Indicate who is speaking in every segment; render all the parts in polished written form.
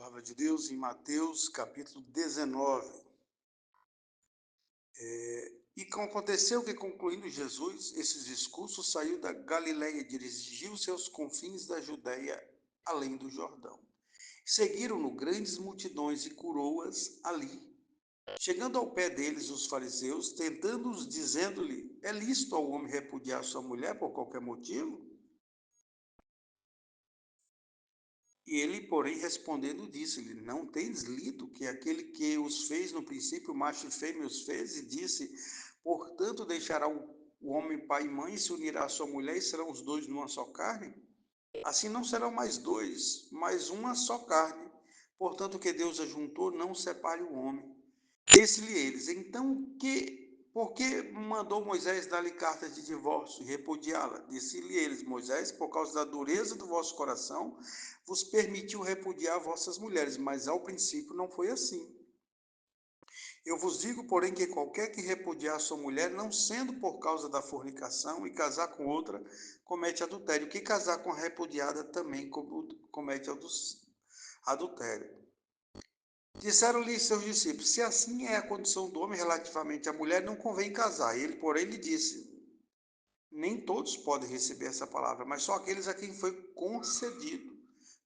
Speaker 1: Palavra de Deus em Mateus, capítulo 19. E aconteceu que, concluindo Jesus esses discursos, saiu da Galiléia e dirigiu-se aos confins da Judéia, além do Jordão. Seguiram-no grandes multidões e curou-as ali. Chegando ao pé deles, os fariseus, tentando-os, dizendo-lhe: é lícito ao homem repudiar sua mulher por qualquer motivo? E ele, porém, respondendo, disse-lhe: não tendes lido que aquele que os fez no princípio, macho e fêmea os fez, e disse: portanto, deixará o homem pai e mãe, e se unirá à sua mulher, e serão os dois numa só carne? Assim não serão mais dois, mas uma só carne. Portanto, o que Deus ajuntou, não separe o homem. Disse-lhe eles: então, por que mandou Moisés dar-lhe carta de divórcio e repudiá-la? Disse-lhe eles: Moisés, por causa da dureza do vosso coração, vos permitiu repudiar vossas mulheres, mas ao princípio não foi assim. Eu vos digo, porém, que qualquer que repudiar sua mulher, não sendo por causa da fornicação, e casar com outra, comete adultério. Que casar com a repudiada também comete adultério. Disseram-lhe seus discípulos: se assim é a condição do homem relativamente à mulher, não convém casar. Ele, porém, lhe disse: nem todos podem receber essa palavra, mas só aqueles a quem foi concedido.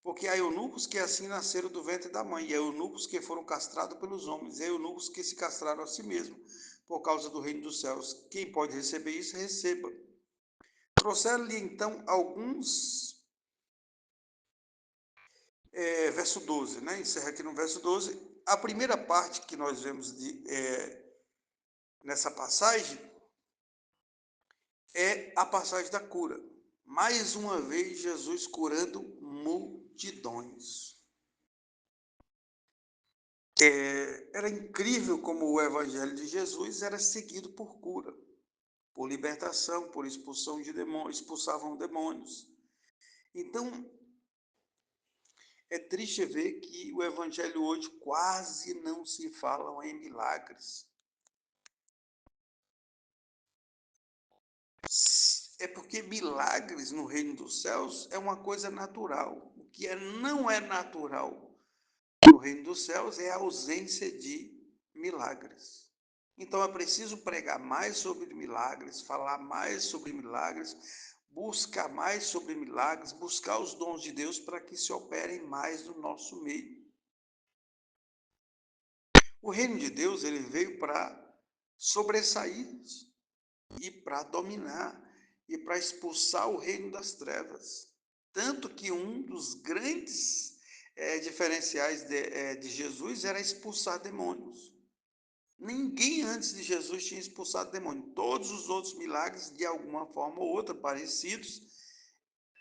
Speaker 1: Porque há eunucos que assim nasceram do ventre da mãe, e há eunucos que foram castrados pelos homens, e há eunucos que se castraram a si mesmos, por causa do reino dos céus. Quem pode receber isso, receba. Trouxeram-lhe então alguns. Verso 12, né? Encerra aqui no verso 12. A primeira parte que nós vemos nessa passagem é a passagem da cura. Mais uma vez, Jesus curando multidões. Era incrível como o evangelho de Jesus era seguido por cura, por libertação, por expulsão de demônios, expulsavam demônios. Então, é triste ver que o evangelho hoje quase não se fala em milagres. É porque milagres no reino dos céus é uma coisa natural. O que não é natural no reino dos céus é a ausência de milagres. Então é preciso pregar mais sobre milagres, falar mais sobre milagres, buscar mais sobre milagres, buscar os dons de Deus para que se operem mais no nosso meio. O reino de Deus, ele veio para sobressair e para dominar e para expulsar o reino das trevas. Tanto que um dos grandes diferenciais de Jesus era expulsar demônios. Ninguém antes de Jesus tinha expulsado demônio. Todos os outros milagres, de alguma forma ou outra, parecidos,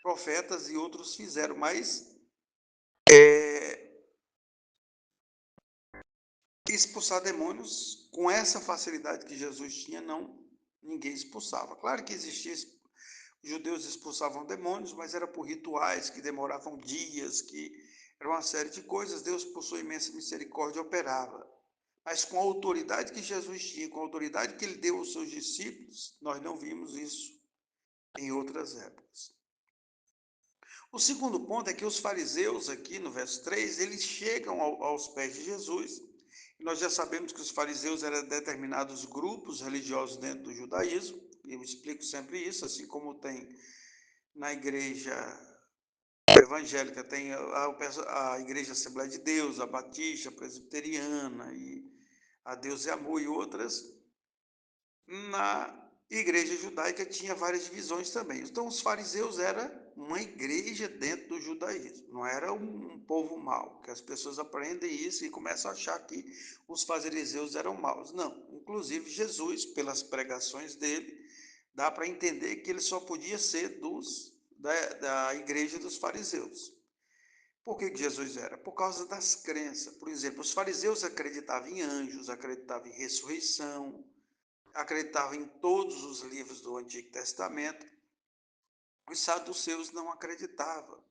Speaker 1: profetas e outros fizeram, mas expulsar demônios com essa facilidade que Jesus tinha, não, ninguém expulsava. Claro que existia, os judeus expulsavam demônios, mas era por rituais que demoravam dias, que era uma série de coisas. Deus, por sua imensa misericórdia, operava. Mas com a autoridade que Jesus tinha, com a autoridade que ele deu aos seus discípulos, nós não vimos isso em outras épocas. O segundo ponto é que os fariseus, aqui no verso 3, eles chegam aos pés de Jesus. E nós já sabemos que os fariseus eram determinados grupos religiosos dentro do judaísmo. Eu explico sempre isso, assim como tem na igreja evangélica, tem a Igreja Assembleia de Deus, a Batista, a Presbiteriana, e a Deus é Amor e outras. Na igreja judaica tinha várias divisões também. Então, os fariseus era uma igreja dentro do judaísmo, não era um povo mau, que as pessoas aprendem isso e começam a achar que os fariseus eram maus. Não, inclusive Jesus, pelas pregações dele, dá para entender que ele só podia ser da igreja dos fariseus. Por que Jesus era? Por causa das crenças. Por exemplo, os fariseus acreditavam em anjos, acreditavam em ressurreição, acreditavam em todos os livros do Antigo Testamento. Os saduceus não acreditavam.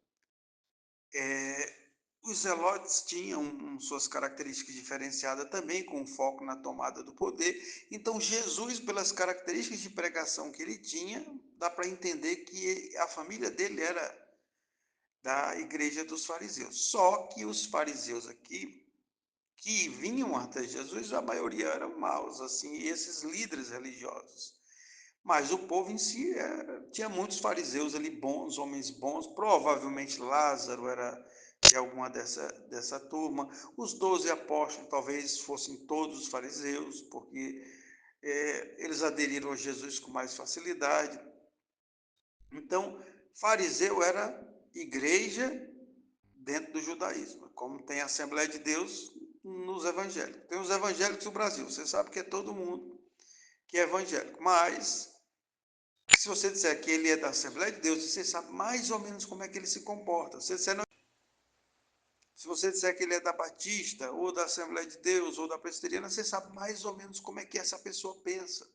Speaker 1: Os zelotes tinham suas características diferenciadas também, com foco na tomada do poder. Então, Jesus, pelas características de pregação que ele tinha, dá para entender que a família dele era da igreja dos fariseus. Só que os fariseus aqui, que vinham até Jesus, a maioria eram maus, assim, e esses líderes religiosos. Mas o povo em si tinha muitos fariseus ali bons, homens bons, provavelmente Lázaro era de alguma dessa turma. Os 12 apóstolos talvez fossem todos fariseus, porque eles aderiram a Jesus com mais facilidade. Então, fariseu era igreja dentro do judaísmo, como tem a Assembleia de Deus nos evangélicos. Tem os evangélicos do Brasil, você sabe que é todo mundo que é evangélico, mas se você disser que ele é da Assembleia de Deus, você sabe mais ou menos como é que ele se comporta. Se você disser que ele é da Batista, ou da Assembleia de Deus, ou da Presbiteriana, você sabe mais ou menos como é que essa pessoa pensa.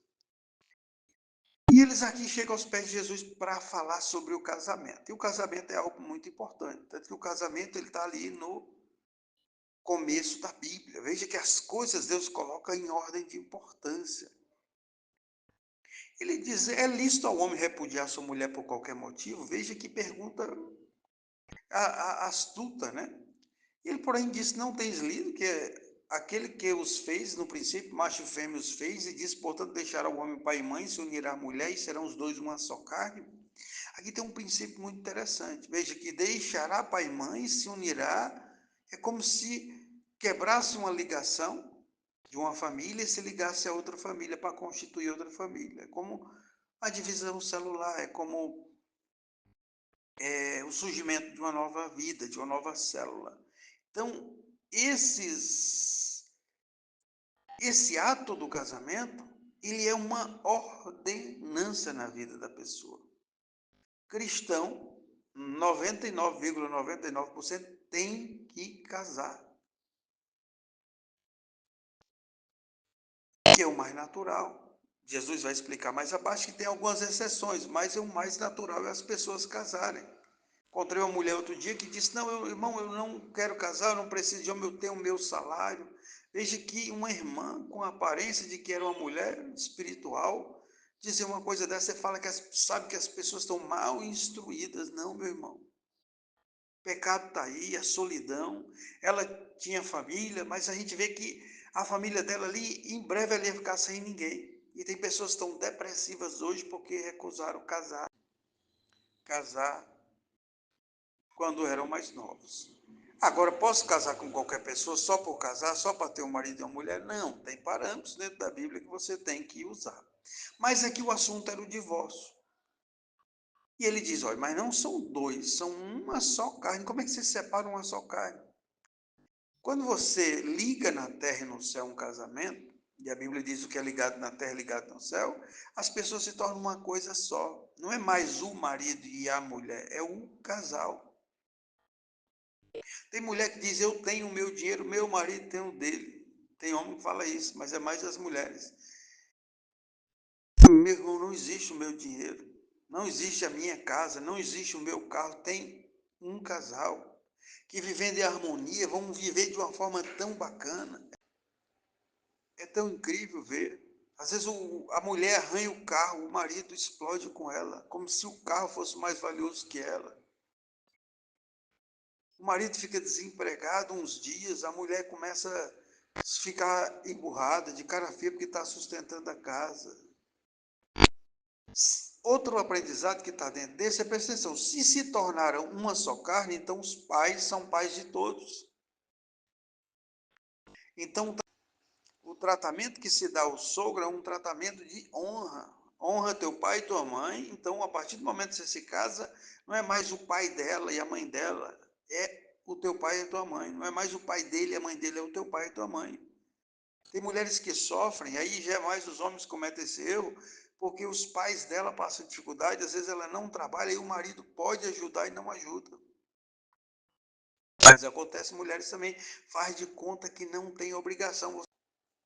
Speaker 1: E eles aqui chegam aos pés de Jesus para falar sobre o casamento. E o casamento é algo muito importante. Tanto que o casamento ele está ali no começo da Bíblia. Veja que as coisas Deus coloca em ordem de importância. Ele diz, é lícito ao homem repudiar sua mulher por qualquer motivo? Veja que pergunta astuta, né? Ele, porém, disse, não tens lido que aquele que os fez, no princípio, macho e fêmea os fez, e disse, portanto, deixará o homem pai e mãe, se unirá à mulher, e serão os dois uma só carne? Aqui tem um princípio muito interessante. Veja que deixará pai e mãe, se unirá, é como se quebrasse uma ligação de uma família e se ligasse a outra família para constituir outra família. É como a divisão celular, é como o surgimento de uma nova vida, de uma nova célula. Então, esse ato do casamento, ele é uma ordenança na vida da pessoa. Cristão, 99,99% tem que casar. Que é o mais natural. Jesus vai explicar mais abaixo que tem algumas exceções, mas é o mais natural é as pessoas casarem. Encontrei uma mulher outro dia que disse, não, irmão, eu não quero casar, eu não preciso de homem, eu tenho o meu salário. Veja que uma irmã com a aparência de que era uma mulher espiritual, dizer uma coisa dessa, você fala que sabe que as pessoas estão mal instruídas. Não, meu irmão. O pecado está aí, a solidão. Ela tinha família, mas a gente vê que a família dela ali, em breve ela ia ficar sem ninguém. E tem pessoas que estão depressivas hoje porque recusaram casar quando eram mais novos. Agora, posso casar com qualquer pessoa só por casar, só para ter um marido e uma mulher? Não, tem parâmetros dentro da Bíblia que você tem que usar. Mas aqui o assunto era o divórcio. E ele diz, olha, mas não são dois, são uma só carne. Como é que se separa uma só carne? Quando você liga na terra e no céu um casamento, e a Bíblia diz o que é ligado na terra é ligado no céu, as pessoas se tornam uma coisa só. Não é mais o marido e a mulher, é um casal. Tem mulher que diz, eu tenho o meu dinheiro, meu marido tem o dele. Tem homem que fala isso, mas é mais as mulheres. Meu irmão, não existe o meu dinheiro, não existe a minha casa, não existe o meu carro. Tem um casal que vivendo em harmonia, vão viver de uma forma tão bacana. É tão incrível ver. Às vezes a mulher arranha o carro, o marido explode com ela, como se o carro fosse mais valioso que ela. O marido fica desempregado uns dias, a mulher começa a ficar emburrada, de cara feia, porque está sustentando a casa. Outro aprendizado que está dentro desse é, presta atenção, se tornaram uma só carne, então os pais são pais de todos. Então, o tratamento que se dá ao sogro é um tratamento de honra. Honra teu pai e tua mãe. Então, a partir do momento que você se casa, não é mais o pai dela e a mãe dela, é o teu pai e a tua mãe. Não é mais o pai dele e a mãe dele, é o teu pai e tua mãe. Tem mulheres que sofrem, aí jamais os homens cometem esse erro, porque os pais dela passam dificuldade, às vezes ela não trabalha e o marido pode ajudar e não ajuda. Mas acontece, mulheres também faz de conta que não tem obrigação.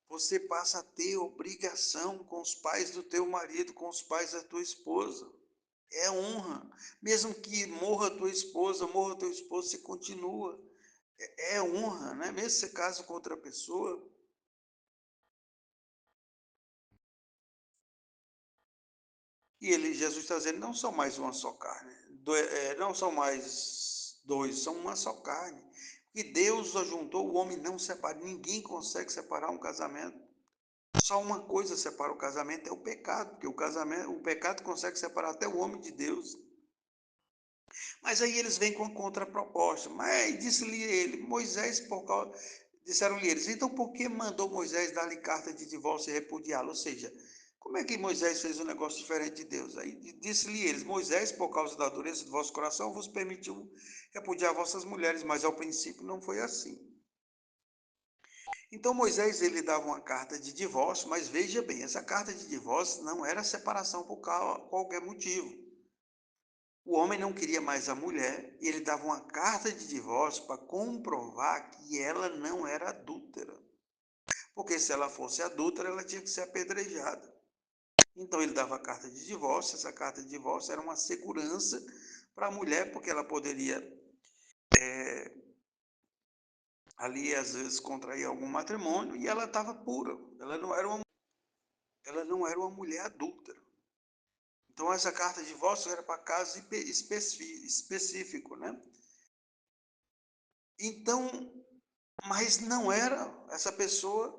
Speaker 1: Você passa a ter obrigação com os pais do teu marido, com os pais da tua esposa. É honra. Mesmo que morra tua esposa, morra teu esposo, você continua. É honra, né? Mesmo se você casa com outra pessoa. E Jesus está dizendo, não são mais uma só carne. Não são mais dois são uma só carne. E Deus ajuntou, o homem não separa. Ninguém consegue separar um casamento. Só uma coisa separa o casamento, é o pecado, porque o pecado consegue separar até o homem de Deus. Mas aí eles vêm com a contraproposta. Mas disse-lhe ele, Moisés, disseram-lhe eles, então por que mandou Moisés dar-lhe carta de divórcio e repudiá-lo? Ou seja, como é que Moisés fez um negócio diferente de Deus? Aí disse-lhe eles, Moisés, por causa da dureza do vosso coração, vos permitiu repudiar vossas mulheres, mas ao princípio não foi assim. Então Moisés ele dava uma carta de divórcio, mas veja bem, essa carta de divórcio não era separação por qualquer motivo. O homem não queria mais a mulher e ele dava uma carta de divórcio para comprovar que ela não era adúltera. Porque se ela fosse adúltera, ela tinha que ser apedrejada. Então ele dava a carta de divórcio, essa carta de divórcio era uma segurança para a mulher, porque ela poderia ali às vezes contrair algum matrimônio e ela estava pura, ela não era uma mulher adúltera. Então essa carta de divórcio era para caso específico, né? Então, mas não era, essa pessoa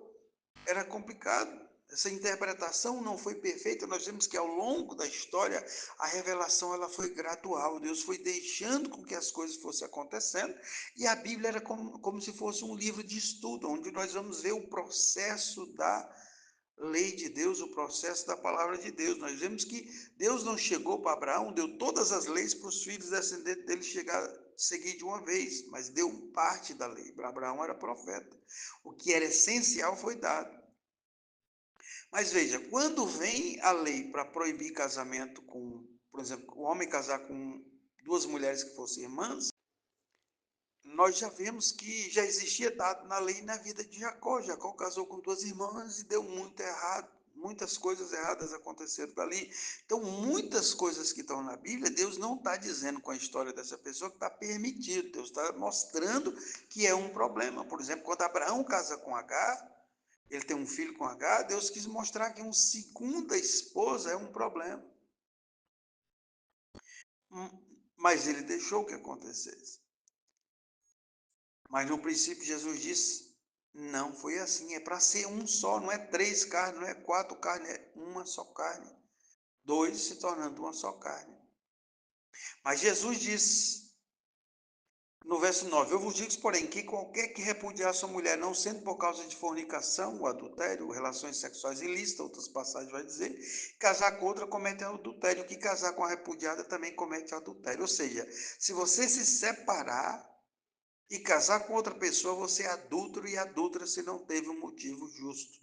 Speaker 1: era complicado. Essa interpretação não foi perfeita. Nós vemos que ao longo da história a revelação ela foi gradual. Deus foi deixando com que as coisas fossem acontecendo e a Bíblia era como se fosse um livro de estudo, onde nós vamos ver o processo da lei de Deus, o processo da palavra de Deus. Nós vemos que Deus não chegou para Abraão, deu todas as leis para os filhos descendentes dele seguir de uma vez, mas deu parte da lei. Para Abraão era profeta. O que era essencial foi dado. Mas veja, quando vem a lei para proibir casamento com, por exemplo, o homem casar com duas mulheres que fossem irmãs, nós já vemos que já existia dado na lei na vida de Jacó. Jacó casou com duas irmãs e deu muito errado. Muitas coisas erradas aconteceram dali. Então, muitas coisas que estão na Bíblia, Deus não está dizendo com a história dessa pessoa que está permitido. Deus está mostrando que é um problema. Por exemplo, quando Abraão casa com Agar, ele tem um filho com Agar, Deus quis mostrar que uma segunda esposa é um problema. Mas ele deixou que acontecesse. Mas no princípio Jesus disse, não foi assim, é para ser um só, não é três carnes, não é quatro carnes, é uma só carne. Dois se tornando uma só carne. Mas Jesus disse, no verso 9, eu vos digo, porém, que qualquer que repudiar sua mulher, não sendo por causa de fornicação, o adultério, relações sexuais ilícitas, outras passagens vai dizer, casar com outra comete adultério, que casar com a repudiada também comete adultério. Ou seja, se você se separar, e casar com outra pessoa, você é adúltero e adúltera se não teve um motivo justo.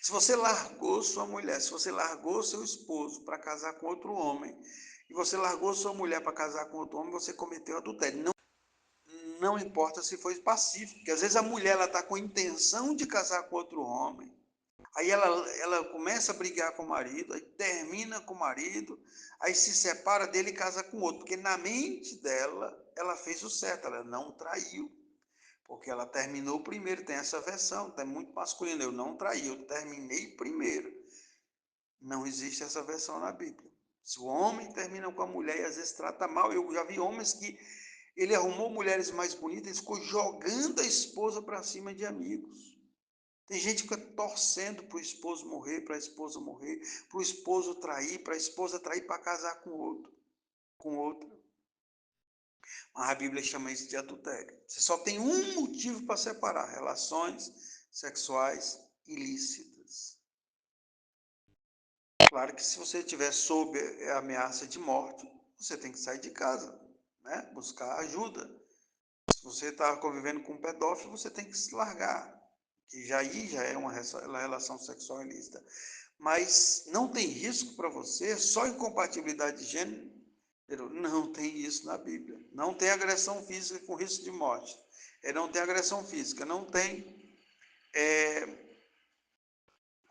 Speaker 1: Se você largou sua mulher, se você largou seu esposo para casar com outro homem, e você largou sua mulher para casar com outro homem, você cometeu adultério. Não, não importa se foi pacífico, porque às vezes a mulher está com a intenção de casar com outro homem, aí ela começa a brigar com o marido, aí termina com o marido, aí se separa dele e casa com outro, porque na mente dela, ela fez o certo, ela não traiu. Porque ela terminou primeiro, tem essa versão, é muito masculina. Eu não traí, eu terminei primeiro. Não existe essa versão na Bíblia. Se o homem termina com a mulher e às vezes trata mal, eu já vi homens que ele arrumou mulheres mais bonitas e ficou jogando a esposa para cima de amigos. Tem gente que fica torcendo para o esposo morrer, para a esposa morrer, para o esposo trair, para a esposa trair para casar com outro, com outra. Mas a Bíblia chama isso de adultério. Você só tem um motivo para separar: relações sexuais ilícitas. Claro que se você estiver sob a ameaça de morte, você tem que sair de casa, né? Buscar ajuda. Se você está convivendo com um pedófilo, você tem que se largar, que já aí já é uma relação sexual ilícita. Mas não tem risco para você, só incompatibilidade de gênero. Não tem isso na Bíblia. Não tem agressão física com risco de morte. Não tem agressão física, não tem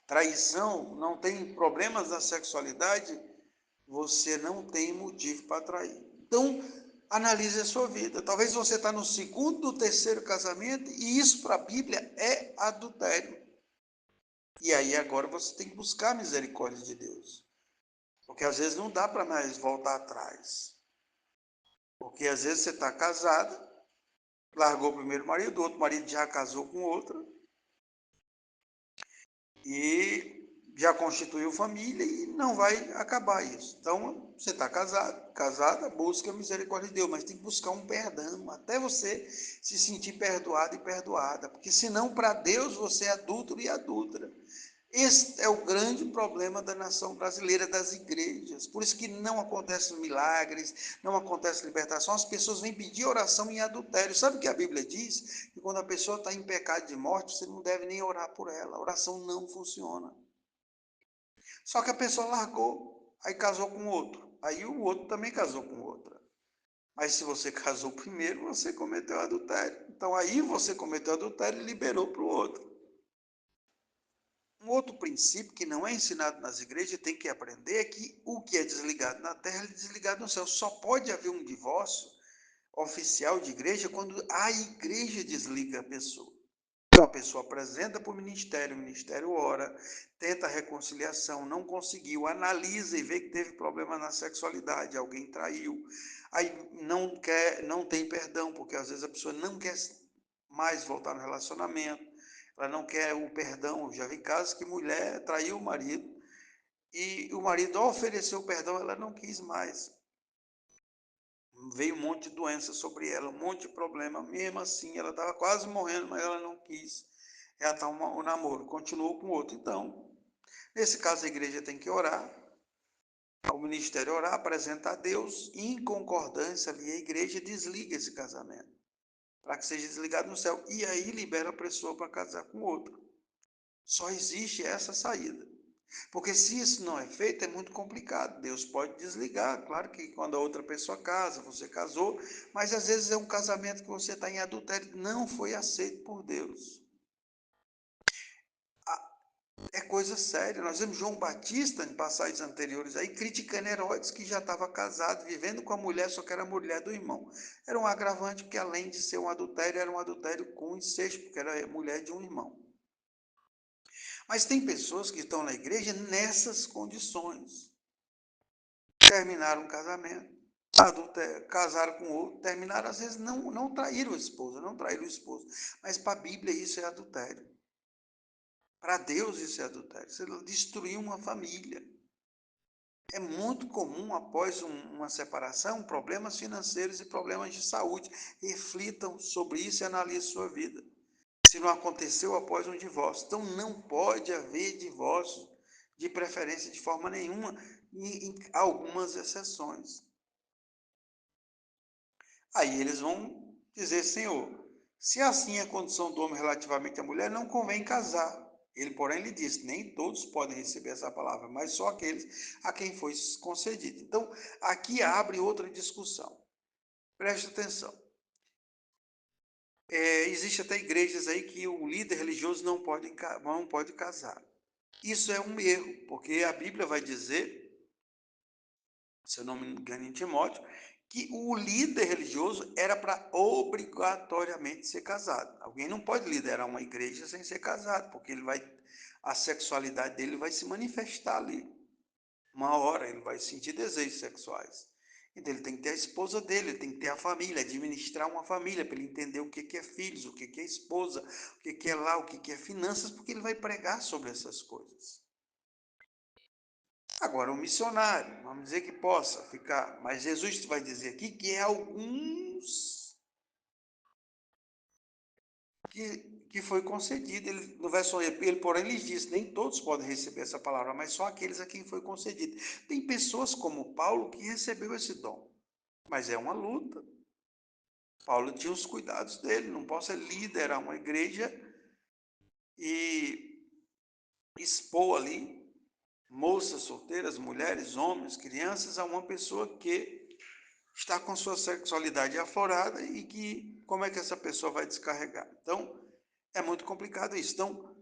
Speaker 1: traição, não tem problemas na sexualidade, você não tem motivo para trair. Então, analise a sua vida. Talvez você está no segundo ou terceiro casamento e isso para a Bíblia é adultério. E aí agora você tem que buscar a misericórdia de Deus. Porque às vezes não dá para mais voltar atrás. Porque às vezes você está casada, largou o primeiro marido, o outro marido já casou com outra e já constituiu família e não vai acabar isso. Então, você está casado, casada, busca a misericórdia de Deus, mas tem que buscar um perdão, até você se sentir perdoado e perdoada, porque senão para Deus você é adúltero e adúltera. Esse é o grande problema da nação brasileira, das igrejas. Por isso que não acontecem milagres, não acontece libertação. As pessoas vêm pedir oração em adultério. Sabe o que a Bíblia diz? Que quando a pessoa está em pecado de morte, você não deve nem orar por ela. A oração não funciona. Só que a pessoa largou, aí casou com outro. Aí o outro também casou com outra. Mas se você casou primeiro, você cometeu adultério. Então aí você cometeu adultério e liberou para o outro. Um outro princípio que não é ensinado nas igrejas e tem que aprender é que o que é desligado na terra é desligado no céu. Só pode haver um divórcio oficial de igreja quando a igreja desliga a pessoa. Então a pessoa apresenta para o ministério ora, tenta a reconciliação, não conseguiu, analisa e vê que teve problema na sexualidade, alguém traiu, aí não tem perdão, porque às vezes a pessoa não quer mais voltar no relacionamento, ela não quer o perdão. Eu já vi casos que mulher traiu o marido e o marido ofereceu perdão, ela não quis mais. Veio um monte de doença sobre ela, um monte de problema. Mesmo assim, ela estava quase morrendo, mas ela não quis reatar o namoro, continuou com outro. Então, nesse caso, a igreja tem que orar, o ministério orar, apresentar a Deus, e em concordância ali, a igreja desliga esse casamento, para que seja desligado no céu, e aí libera a pessoa para casar com outro. Só existe essa saída. Porque se isso não é feito, é muito complicado. Deus pode desligar. Claro que quando a outra pessoa casa, você casou, mas às vezes é um casamento que você está em adultério, não foi aceito por Deus. É coisa séria. Nós vemos João Batista, em passagens anteriores aí, criticando Herodes, que já estava casado, vivendo com a mulher, só que era a mulher do irmão. Era um agravante, porque além de ser um adultério, era um adultério com incesto, porque era mulher de um irmão. Mas tem pessoas que estão na igreja nessas condições. Terminaram um casamento, casaram com outro, terminaram, às vezes não traíram a esposa, não traíram o esposo. Mas para a Bíblia isso é adultério. Para Deus isso é adultério. Você destruiu uma família. É muito comum, após uma separação, problemas financeiros e problemas de saúde. Reflitam sobre isso e analisem sua vida. Se não aconteceu após um divórcio. Então, não pode haver divórcio, de preferência de forma nenhuma, em algumas exceções. Aí eles vão dizer, Senhor, se assim é a condição do homem relativamente à mulher, não convém casar. Ele, porém, lhe disse, nem todos podem receber essa palavra, mas só aqueles a quem foi concedido. Então, aqui abre outra discussão. Preste atenção. Existe até igrejas aí que o líder religioso não pode casar. Isso é um erro, porque a Bíblia vai dizer, se eu não me engano em Timóteo, que o líder religioso era para obrigatoriamente ser casado. Alguém não pode liderar uma igreja sem ser casado, porque a sexualidade dele vai se manifestar ali. Uma hora ele vai sentir desejos sexuais. Então ele tem que ter a esposa dele, ele tem que ter a família, administrar uma família, para ele entender o que é filhos, o que é esposa, o que é lá, o que é finanças, porque ele vai pregar sobre essas coisas. Agora, um missionário, vamos dizer que possa ficar, mas Jesus vai dizer aqui que é alguns que foi concedido. Ele, no verso 1, ele, porém, lhes disse, nem todos podem receber essa palavra, mas só aqueles a quem foi concedido. Tem pessoas como Paulo que recebeu esse dom, mas é uma luta. Paulo tinha os cuidados dele, não posso liderar uma igreja e expor ali moças solteiras, mulheres, homens, crianças, a uma pessoa que está com sua sexualidade aflorada e que como é que essa pessoa vai descarregar? Então, é muito complicado isso. Então,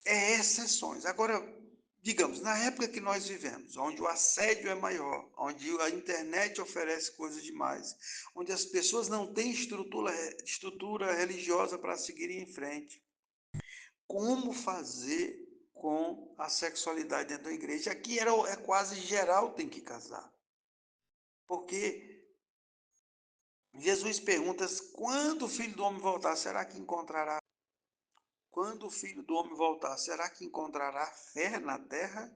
Speaker 1: é exceções. Agora, digamos, na época que nós vivemos, onde o assédio é maior, onde a internet oferece coisas demais, onde as pessoas não têm estrutura religiosa para seguirem em frente, como fazer com a sexualidade dentro da igreja? Aqui é quase geral tem que casar. Porque Jesus pergunta: quando o Filho do Homem voltar, será que encontrará? Quando o Filho do Homem voltar, será que encontrará fé na terra?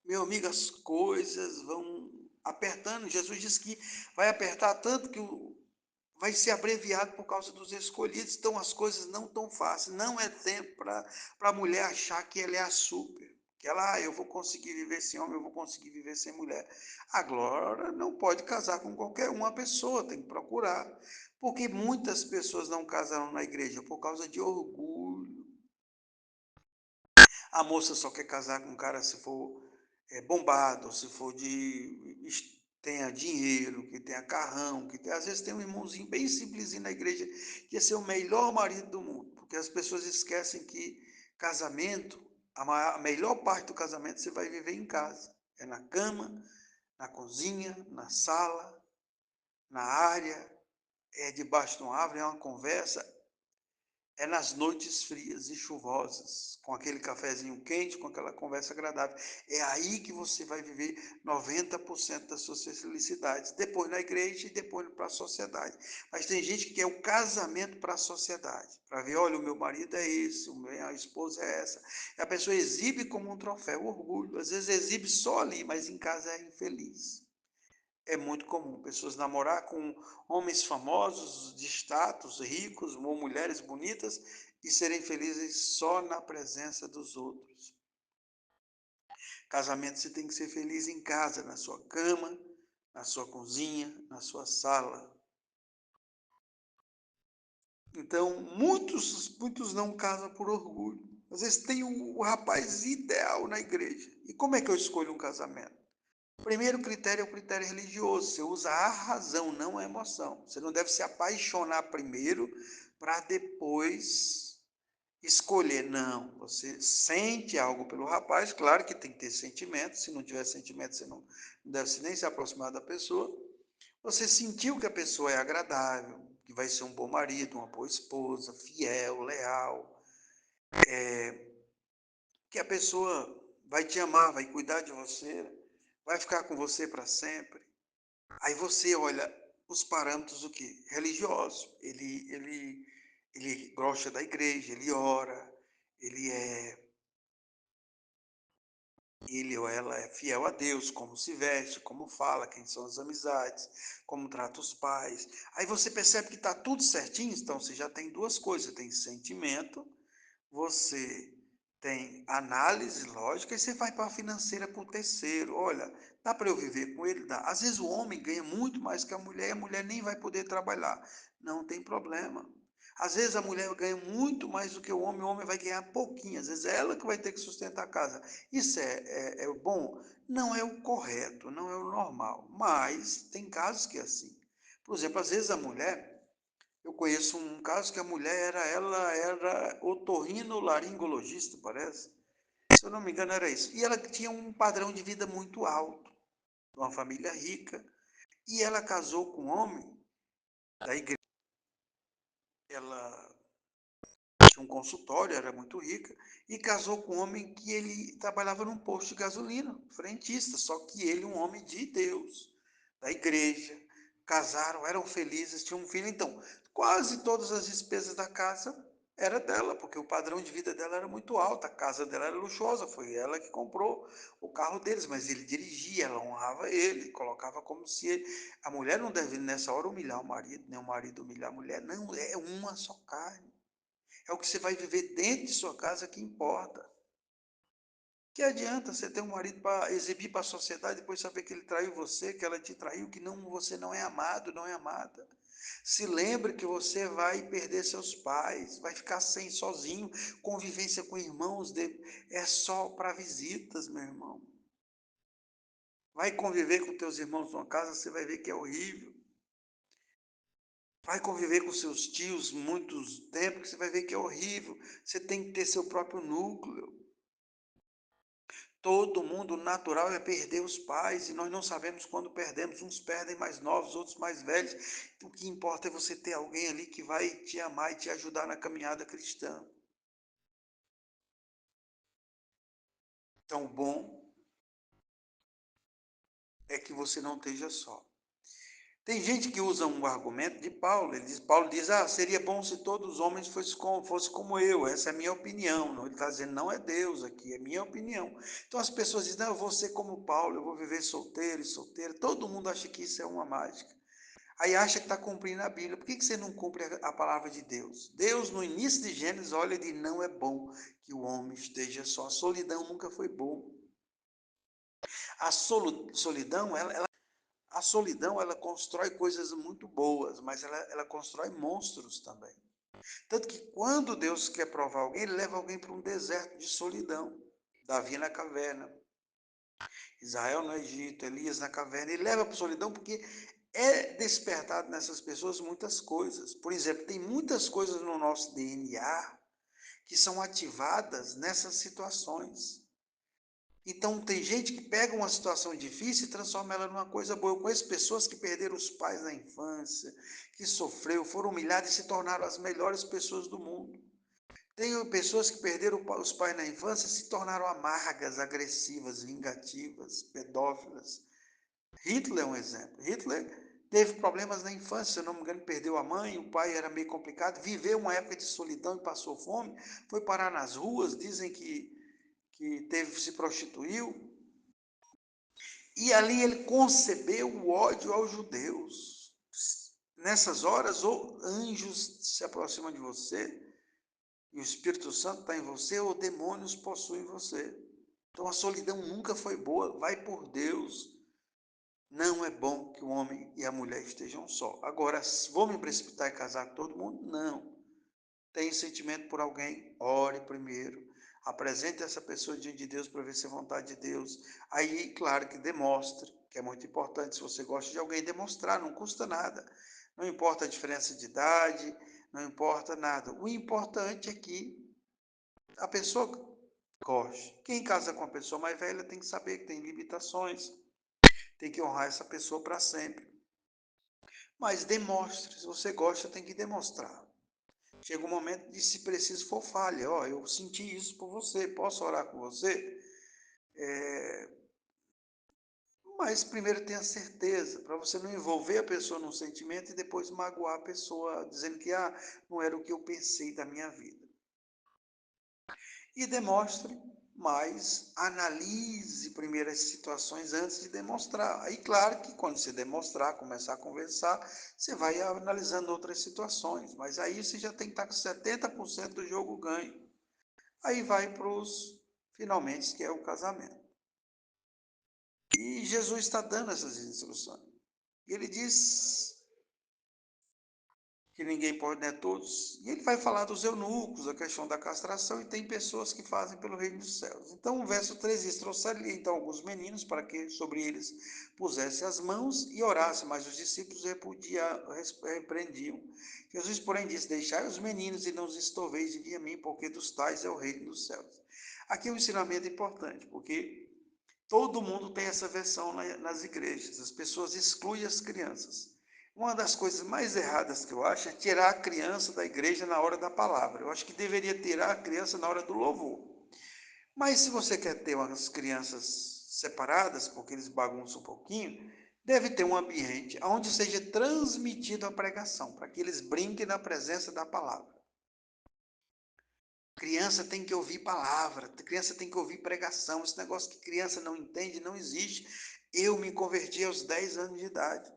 Speaker 1: Meu amigo, as coisas vão apertando. Jesus disse que vai apertar tanto que vai ser abreviado por causa dos escolhidos. Então as coisas não tão fáceis. Não é tempo para a mulher achar que ela é a super. Que ela, eu vou conseguir viver sem homem, eu vou conseguir viver sem mulher. Agora não pode casar com qualquer uma pessoa, tem que procurar. Porque muitas pessoas não casaram na igreja por causa de orgulho. A moça só quer casar com um cara se for bombado, se for tenha dinheiro, que tenha carrão, às vezes tem um irmãozinho bem simplesinho na igreja que ia ser o melhor marido do mundo, porque as pessoas esquecem que casamento, a melhor parte do casamento você vai viver em casa, é na cama, na cozinha, na sala, na área, é debaixo de uma árvore, é uma conversa, é nas noites frias e chuvosas, com aquele cafezinho quente, com aquela conversa agradável. É aí que você vai viver 90% das suas felicidades. Depois na igreja e depois para a sociedade. Mas tem gente que quer o casamento para a sociedade. Para ver, olha, o meu marido é esse, a esposa é essa. E a pessoa exibe como um troféu, orgulho. Às vezes exibe só ali, mas em casa é infeliz. É muito comum pessoas namorar com homens famosos, de status, ricos, ou mulheres bonitas e serem felizes só na presença dos outros. Casamento você tem que ser feliz em casa, na sua cama, na sua cozinha, na sua sala. Então, muitos não casam por orgulho. Às vezes tem o rapaz ideal na igreja. E como é que eu escolho um casamento? O primeiro critério é o critério religioso. Você usa a razão, não a emoção. Você não deve se apaixonar primeiro para depois escolher. Não, você sente algo pelo rapaz. Claro que tem que ter sentimento. Se não tiver sentimento, você não deve nem se aproximar da pessoa. Você sentiu que a pessoa é agradável, que vai ser um bom marido, uma boa esposa, fiel, leal, que a pessoa vai te amar, vai cuidar de você, vai ficar com você para sempre. Aí você olha os parâmetros do que? Religioso. Ele gosta da igreja, ele ora, ele é ele ou ela é fiel a Deus, como se veste, como fala, quem são as amizades, como trata os pais. Aí você percebe que está tudo certinho, então você já tem duas coisas, tem sentimento, você tem análise lógica e você vai para a financeira para o terceiro. Olha, dá para eu viver com ele? Dá. Às vezes o homem ganha muito mais que a mulher e a mulher nem vai poder trabalhar. Não tem problema. Às vezes a mulher ganha muito mais do que o homem vai ganhar pouquinho. Às vezes é ela que vai ter que sustentar a casa. Isso é bom? Não é o correto, não é o normal. Mas tem casos que é assim. Por exemplo, às vezes a mulher eu conheço um caso que a mulher ela era otorrinolaringologista, parece. Se eu não me engano, era isso. E ela tinha um padrão de vida muito alto, uma família rica, e ela casou com um homem da igreja. Ela tinha um consultório, era muito rica, e casou com um homem que ele trabalhava num posto de gasolina, frentista, só que ele um homem de Deus, da igreja. Casaram, eram felizes, tinham um filho. Então, quase todas as despesas da casa era dela, porque o padrão de vida dela era muito alto, a casa dela era luxuosa, foi ela que comprou o carro deles, mas ele dirigia, ela honrava ele, colocava como se ele... A mulher não deve nessa hora humilhar o marido, nem o marido humilhar a mulher, não, é uma só carne. É o que você vai viver dentro de sua casa que importa. Que adianta você ter um marido para exibir para a sociedade, depois saber que ele traiu você, que ela te traiu, que não, você não é amado, não é amada. Se lembre que você vai perder seus pais, vai ficar sem sozinho, convivência com irmãos é só para visitas, meu irmão. Vai conviver com teus irmãos numa casa, você vai ver que é horrível. Vai conviver com seus tios muitos tempos, você vai ver que é horrível. Você tem que ter seu próprio núcleo. Todo mundo natural é perder os pais e nós não sabemos quando perdemos. Uns perdem mais novos, outros mais velhos. O que importa é você ter alguém ali que vai te amar e te ajudar na caminhada cristã. Então, o bom é que você não esteja só. Tem gente que usa um argumento de Paulo. Paulo diz, seria bom se todos os homens fossem como eu. Essa é a minha opinião. Não, ele está dizendo, não é Deus aqui, é minha opinião. Então as pessoas dizem, não, eu vou ser como Paulo, eu vou viver solteiro e solteira. Todo mundo acha que isso é uma mágica. Aí acha que está cumprindo a Bíblia. Por que você não cumpre a palavra de Deus? Deus, no início de Gênesis, olha e diz, não é bom que o homem esteja só. A solidão nunca foi bom. A solidão, a solidão, ela constrói coisas muito boas, mas ela constrói monstros também. Tanto que quando Deus quer provar alguém, ele leva alguém para um deserto de solidão. Davi na caverna, Israel no Egito, Elias na caverna. Ele leva para a solidão porque é despertado nessas pessoas muitas coisas. Por exemplo, tem muitas coisas no nosso DNA que são ativadas nessas situações. Então, tem gente que pega uma situação difícil e transforma ela numa coisa boa. Eu conheço pessoas que perderam os pais na infância, que sofreu, foram humilhadas e se tornaram as melhores pessoas do mundo. Tenho pessoas que perderam os pais na infância e se tornaram amargas, agressivas, vingativas, pedófilas. Hitler é um exemplo. Hitler teve problemas na infância, se eu não me engano, perdeu a mãe, o pai era meio complicado, viveu uma época de solidão e passou fome, foi parar nas ruas, dizem que se prostituiu, e ali ele concebeu o ódio aos judeus. Nessas horas, ou anjos se aproximam de você, e o Espírito Santo está em você, ou demônios possuem você. Então a solidão nunca foi boa, vai por Deus. Não é bom que o homem e a mulher estejam só. Agora, vou me precipitar e casar com todo mundo? Não. Tem sentimento por alguém? Ore primeiro. Apresente essa pessoa diante de Deus para ver se é vontade de Deus. Aí, claro que demonstre, que é muito importante. Se você gosta de alguém, demonstrar, não custa nada. Não importa a diferença de idade, não importa nada. O importante é que a pessoa goste. Quem casa com uma pessoa mais velha tem que saber que tem limitações, tem que honrar essa pessoa para sempre. Mas demonstre, se você gosta, tem que demonstrar. Chega um momento de, se preciso for, fale, eu senti isso por você, posso orar com você? Mas primeiro tenha certeza, para você não envolver a pessoa num sentimento e depois magoar a pessoa, dizendo que não era o que eu pensei da minha vida. E demonstre, mas analise primeiro as situações antes de demonstrar. Aí, claro que quando você demonstrar, começar a conversar, você vai analisando outras situações, mas aí você já tem que estar com 70% do jogo ganho. Aí vai para os finalmente, que é o casamento. E Jesus está dando essas instruções. E ele diz que ninguém pode, né, todos. E ele vai falar dos eunucos, a questão da castração, e tem pessoas que fazem pelo reino dos céus. Então, o verso 3 diz, trouxeram-lhe então alguns meninos para que sobre eles pusesse as mãos e orasse, mas os discípulos repreendiam. Jesus, porém, disse, deixai os meninos e não os estoveis de mim, porque dos tais é o reino dos céus. Aqui é um ensinamento importante, porque todo mundo tem essa versão nas igrejas. As pessoas excluem as crianças. Uma das coisas mais erradas que eu acho é tirar a criança da igreja na hora da palavra. Eu acho que deveria tirar a criança na hora do louvor. Mas se você quer ter umas crianças separadas, porque eles bagunçam um pouquinho, deve ter um ambiente onde seja transmitida a pregação, para que eles brinquem na presença da palavra. Criança tem que ouvir palavra, criança tem que ouvir pregação. Esse negócio que criança não entende não existe. Eu me converti aos 10 anos de idade.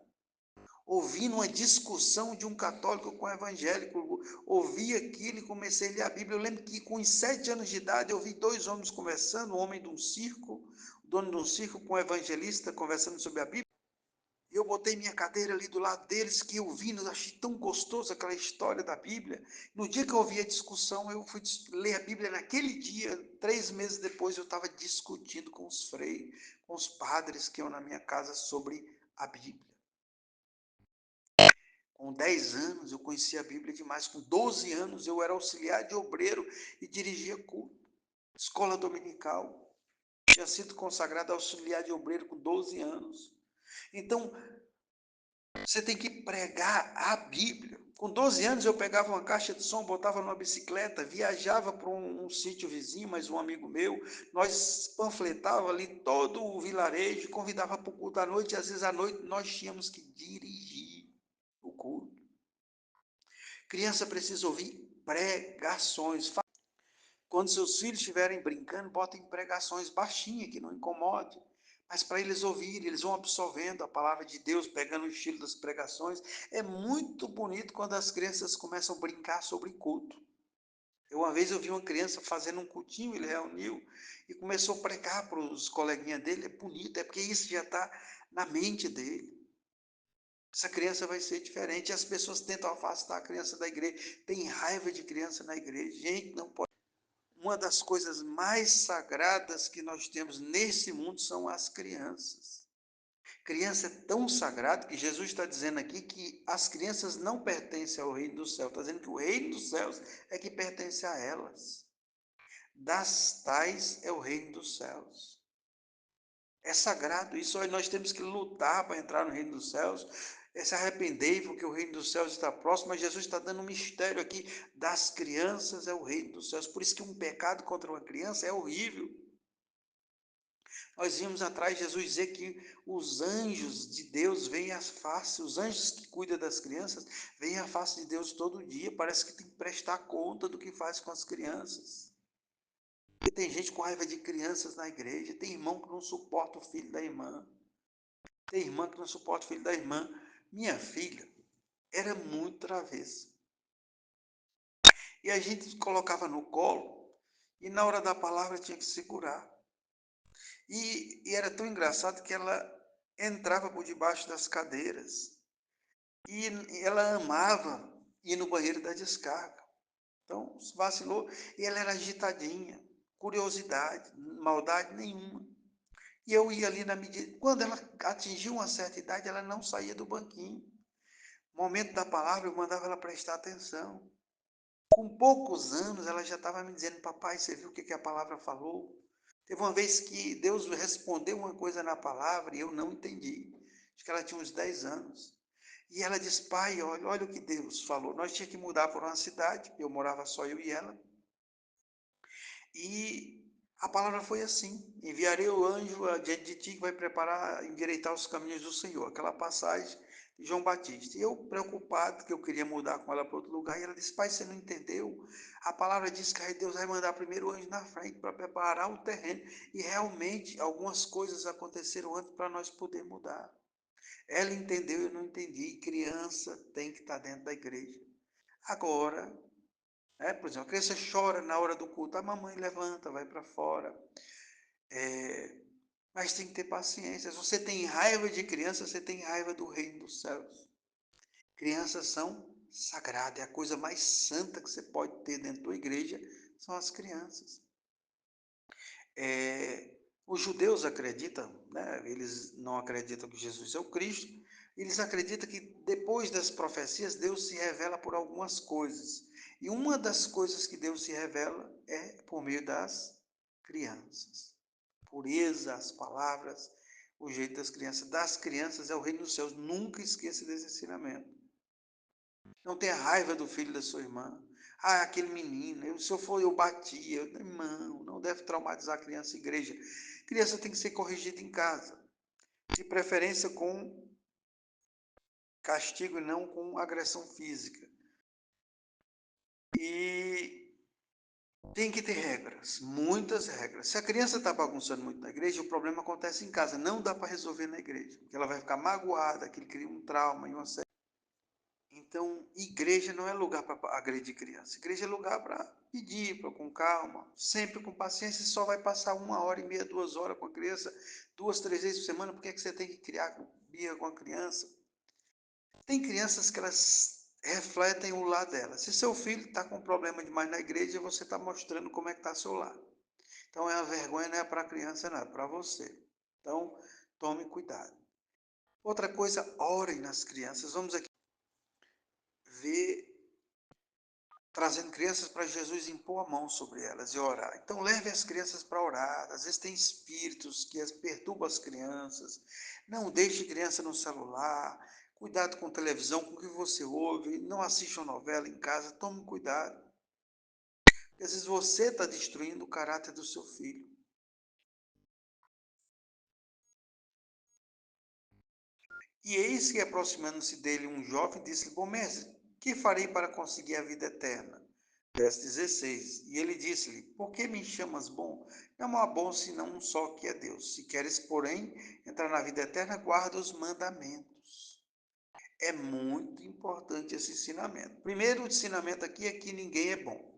Speaker 1: Ouvindo uma discussão de um católico com um evangélico, ouvi aquilo e comecei a ler a Bíblia. Eu lembro que com os 7 anos de idade eu vi dois homens conversando, o homem de um circo, o dono de um circo com um evangelista conversando sobre a Bíblia. Eu botei minha cadeira ali do lado deles, que eu ouvindo, achei tão gostoso aquela história da Bíblia. No dia que eu ouvi a discussão, eu fui ler a Bíblia naquele dia. 3 meses depois, eu estava discutindo com os freios, com os padres que iam na minha casa sobre a Bíblia. Com 10 anos, eu conhecia a Bíblia demais. Com 12 anos, eu era auxiliar de obreiro e dirigia culto. Escola dominical. Tinha sido consagrado auxiliar de obreiro com 12 anos. Então, você tem que pregar a Bíblia. Com 12 anos eu pegava uma caixa de som, botava numa bicicleta, viajava para um sítio vizinho, mas um amigo meu, nós panfletava ali todo o vilarejo, convidava para o culto à noite, e às vezes à noite nós tínhamos que dirigir o culto. Criança precisa ouvir pregações. Quando seus filhos estiverem brincando, botem pregações baixinhas, que não incomode. Mas para eles ouvirem, eles vão absorvendo a palavra de Deus, pegando o estilo das pregações. É muito bonito quando as crianças começam a brincar sobre culto. Uma vez eu vi uma criança fazendo um cultinho, ele reuniu e começou a pregar para os coleguinhas dele. É bonito, é porque isso já está na mente dele. Essa criança vai ser diferente. As pessoas tentam afastar a criança da igreja. Tem raiva de criança na igreja. Gente, não pode. Uma das coisas mais sagradas que nós temos nesse mundo são as crianças. Criança é tão sagrado que Jesus está dizendo aqui que as crianças não pertencem ao reino do céu. Está dizendo que o reino dos céus é que pertence a elas. Das tais é o reino dos céus. É sagrado isso. Aí nós temos que lutar para entrar no reino dos céus. Se arrependei, porque o reino dos céus está próximo, mas Jesus está dando um mistério aqui. Das crianças é o reino dos céus. Por isso que um pecado contra uma criança é horrível. Nós vimos atrás Jesus dizer que os anjos de Deus veem a face, os anjos que cuidam das crianças, veem a face de Deus todo dia. Parece que tem que prestar conta do que faz com as crianças. E tem gente com raiva de crianças na igreja, tem irmão que não suporta o filho da irmã, tem irmã que não suporta o filho da irmã. Minha filha era muito travessa. E a gente colocava no colo, e na hora da palavra tinha que segurar. E era tão engraçado que ela entrava por debaixo das cadeiras. E ela amava ir no banheiro da descarga. Então, vacilou. E ela era agitadinha, curiosidade, maldade nenhuma. E eu ia ali na medida. Quando ela atingiu uma certa idade, ela não saía do banquinho. Momento da palavra, eu mandava ela prestar atenção. Com poucos anos, ela já estava me dizendo: papai, você viu o que a palavra falou? Teve uma vez que Deus respondeu uma coisa na palavra e eu não entendi. Acho que ela tinha uns 10 anos. E ela disse: pai, olha o que Deus falou. Nós tínhamos que mudar para uma cidade, eu morava só eu e ela. E a palavra foi assim: enviarei o anjo adiante de ti que vai preparar, endireitar os caminhos do Senhor. Aquela passagem de João Batista. E eu, preocupado, que eu queria mudar com ela para outro lugar, e ela disse: pai, você não entendeu? A palavra diz que Deus vai mandar primeiro o anjo na frente para preparar o terreno. E realmente algumas coisas aconteceram antes para nós poder mudar. Ela entendeu, eu não entendi. Criança tem que estar dentro da igreja. Agora, por exemplo, a criança chora na hora do culto, a mamãe levanta, vai para fora. Mas tem que ter paciência. Se você tem raiva de criança, você tem raiva do reino dos céus. Crianças são sagradas, é a coisa mais santa que você pode ter dentro da igreja, são as crianças. Os judeus acreditam, né, eles não acreditam que Jesus é o Cristo, eles acreditam que depois das profecias Deus se revela por algumas coisas. E uma das coisas que Deus se revela é por meio das crianças. Pureza, as palavras, o jeito das crianças é o reino dos céus. Nunca esqueça desse ensinamento. Não tenha raiva do filho da sua irmã. Ah, aquele menino, se eu for, eu batia. Irmão, não deve traumatizar a criança em igreja. A criança tem que ser corrigida em casa. De preferência com castigo e não com agressão física. E tem que ter regras, muitas regras. Se a criança está bagunçando muito na igreja, o problema acontece em casa. Não dá para resolver na igreja, porque ela vai ficar magoada, que ele cria um trauma e uma série. Então, igreja não é lugar para agredir criança. Igreja é lugar para pedir, para com calma, sempre com paciência. Só vai passar 1h30, 2 horas com a criança, 2, 3 vezes por semana. Por que você tem que criar birra com a criança? Tem crianças que elas refletem o lar dela. Se seu filho está com problema demais na igreja, você está mostrando como é que está seu lar. Então, a vergonha não é para a criança, não, é para você. Então, tome cuidado. Outra coisa, orem nas crianças. Vamos aqui ver, trazendo crianças para Jesus, impor a mão sobre elas e orar. Então, leve as crianças para orar. Às vezes tem espíritos que perturbam as crianças. Não deixe criança no celular. Cuidado com televisão, com o que você ouve, não assista uma novela em casa, tome cuidado. Porque às vezes você está destruindo o caráter do seu filho. E eis que, aproximando-se dele um jovem, disse-lhe: Bom mestre, que farei para conseguir a vida eterna? Verso 16. E ele disse-lhe: Por que me chamas bom? Não há bom senão um só, que é Deus. Se queres, porém, entrar na vida eterna, guarda os mandamentos. É muito importante esse ensinamento. Primeiro, o ensinamento aqui é que ninguém é bom.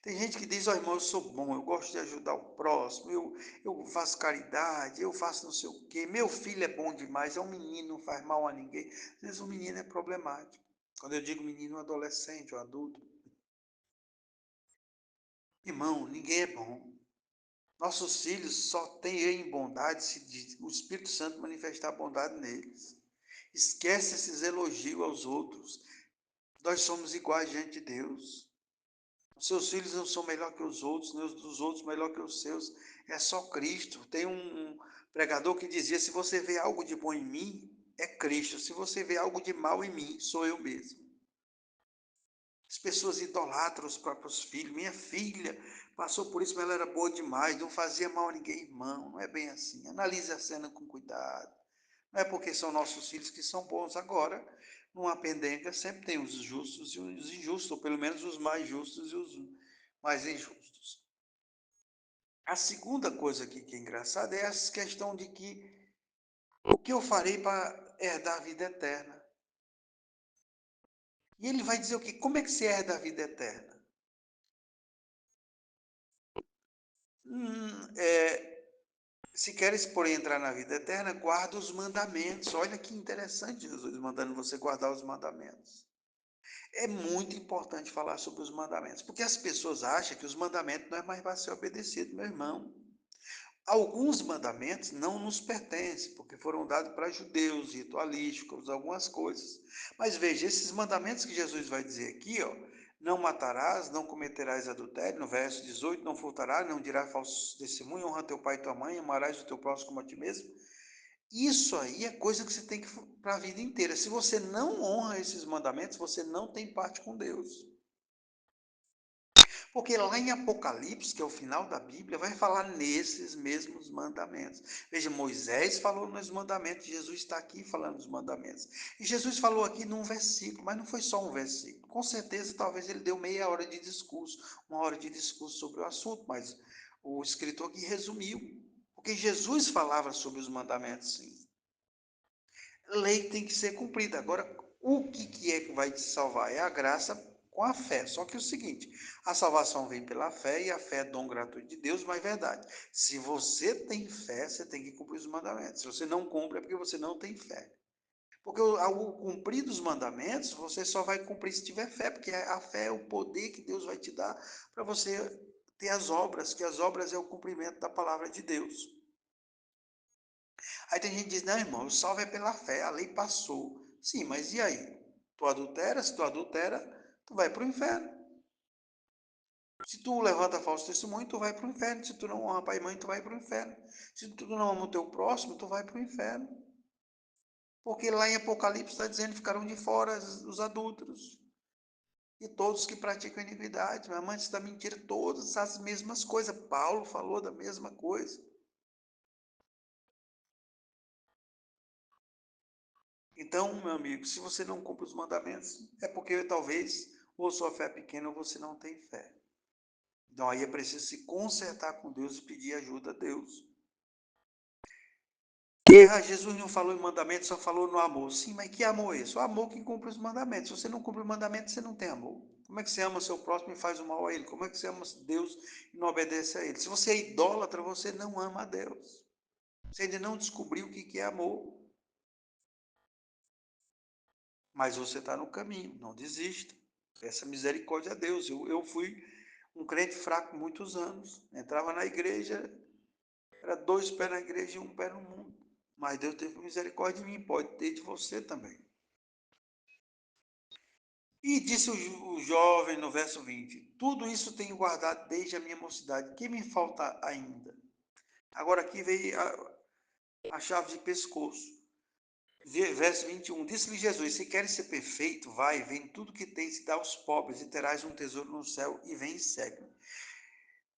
Speaker 1: Tem gente que diz: Ó, irmão, eu sou bom, eu gosto de ajudar o próximo, eu faço caridade, eu faço não sei o quê. Meu filho é bom demais, é um menino, não faz mal a ninguém. Às vezes o menino é problemático. Quando eu digo menino, um adolescente, um adulto. Irmão, ninguém é bom. Nossos filhos só têm em bondade se o Espírito Santo manifestar bondade neles. Esquece esses elogios aos outros. Nós somos iguais diante de Deus. Os seus filhos não são melhor que os outros, nem os dos outros melhor que os seus. É só Cristo. Tem um pregador que dizia: se você vê algo de bom em mim, é Cristo. Se você vê algo de mal em mim, sou eu mesmo. As pessoas idolatram os próprios filhos. Minha filha passou por isso, mas ela era boa demais, não fazia mal a ninguém, irmão. Não é bem assim. Analise a cena com cuidado. Não é porque são nossos filhos que são bons agora. Numa pendenga sempre tem os justos e os injustos, ou pelo menos os mais justos e os mais injustos. A segunda coisa aqui que é engraçada é essa questão de que o que eu farei para herdar a vida eterna? E ele vai dizer o que? Como é que se herda a vida eterna? Se queres, porém, entrar na vida eterna, guarda os mandamentos. Olha que interessante Jesus mandando você guardar os mandamentos. É muito importante falar sobre os mandamentos, porque as pessoas acham que os mandamentos não é mais para ser obedecido, meu irmão. Alguns mandamentos não nos pertencem, porque foram dados para judeus, ritualísticos, algumas coisas. Mas veja, esses mandamentos que Jesus vai dizer aqui, ó, não matarás, não cometerás adultério, no verso 18, não furtarás, não dirás falso testemunho, honra teu pai e tua mãe, amarás o teu próximo como a ti mesmo. Isso aí é coisa que você tem que para a vida inteira. Se você não honra esses mandamentos, você não tem parte com Deus. Porque lá em Apocalipse, que é o final da Bíblia, vai falar nesses mesmos mandamentos. Veja, Moisés falou nos mandamentos, Jesus está aqui falando dos mandamentos. E Jesus falou aqui num versículo, mas não foi só um versículo. Com certeza, talvez ele deu meia hora de discurso, uma hora de discurso sobre o assunto, mas o escritor aqui resumiu. Porque Jesus falava sobre os mandamentos, sim. Lei tem que ser cumprida. Agora, o que é que vai te salvar? É a graça com a fé. Só que é o seguinte, a salvação vem pela fé e a fé é dom gratuito de Deus, mas é verdade. Se você tem fé, você tem que cumprir os mandamentos. Se você não cumpre, é porque você não tem fé. Porque ao cumprir dos mandamentos, você só vai cumprir se tiver fé, porque a fé é o poder que Deus vai te dar para você ter as obras, que as obras é o cumprimento da palavra de Deus. Aí tem gente que diz: não, irmão, o salvo é pela fé, a lei passou. Sim, mas e aí? Tu adultera? Se tu adultera, tu vai para o inferno. Se tu levanta falso testemunho, tu vai para o inferno. Se tu não honra pai e mãe, tu vai para o inferno. Se tu não ama o teu próximo, tu vai para o inferno. Porque lá em Apocalipse está dizendo que ficarão de fora os adúlteros e todos que praticam iniquidade, amantes da mentira, todas as mesmas coisas. Paulo falou da mesma coisa. Então, meu amigo, se você não cumpre os mandamentos, é porque talvez ou sua fé é pequena ou você não tem fé. Então aí é preciso se consertar com Deus e pedir ajuda a Deus. E Jesus não falou em mandamentos, só falou no amor. Sim, mas que amor é esse? O amor que cumpre os mandamentos. Se você não cumpre os mandamentos, você não tem amor. Como é que você ama seu próximo e faz o mal a ele? Como é que você ama Deus e não obedece a ele? Se você é idólatra, você não ama a Deus. Você ainda não descobriu o que é amor. Mas você está no caminho, não desista. Peça misericórdia a Deus. Eu fui um crente fraco muitos anos. Entrava na igreja, era dois pés na igreja e um pé no mundo. Mas Deus teve misericórdia de mim, pode ter de você também. E disse o jovem no verso 20: Tudo isso tenho guardado desde a minha mocidade. Que me falta ainda? Agora aqui veio a chave de pescoço. Verso 21, disse-lhe Jesus, se queres ser perfeito, vai, vende tudo que tens e dá aos pobres, e terás um tesouro no céu, e vem e segue-me.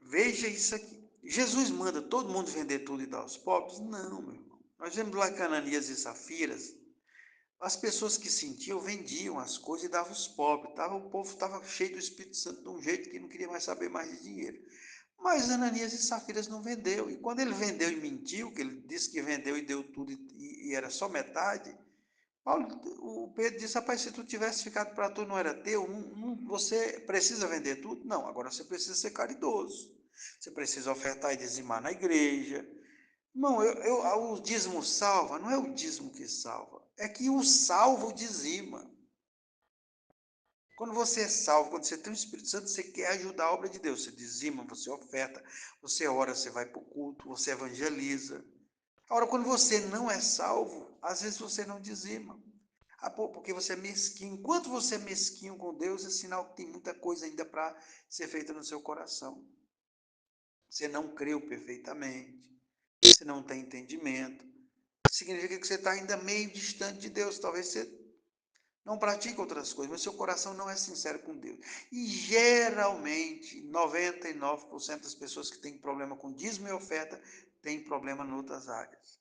Speaker 1: Veja isso aqui. Jesus manda todo mundo vender tudo e dar aos pobres? Não, meu irmão. Nós vemos lá em Ananias e Safiras, as pessoas que sentiam vendiam as coisas e davam aos pobres. O povo estava cheio do Espírito Santo de um jeito que não queria mais saber mais de dinheiro. Mas Ananias e Safiras não vendeu. E quando ele vendeu e mentiu, que ele disse que vendeu e deu tudo e era só metade, Paulo, o Pedro disse, rapaz, se tu tivesse ficado para tu não era teu, você precisa vender tudo? Não, agora você precisa ser caridoso. Você precisa ofertar e dizimar na igreja. Irmão, o dízimo salva, não é o dízimo que salva, é que o salvo dizima. Quando você é salvo, quando você tem o Espírito Santo, você quer ajudar a obra de Deus. Você dizima, você oferta, você ora, você vai para o culto, você evangeliza. Agora, quando você não é salvo, às vezes você não dizima. Porque você é mesquinho. Enquanto você é mesquinho com Deus, é sinal que tem muita coisa ainda para ser feita no seu coração. Você não creu perfeitamente, você não tem entendimento. Significa que você está ainda meio distante de Deus. Talvez você não pratique outras coisas, mas seu coração não é sincero com Deus. E geralmente, 99% das pessoas que têm problema com dízimo e oferta têm problema em outras áreas.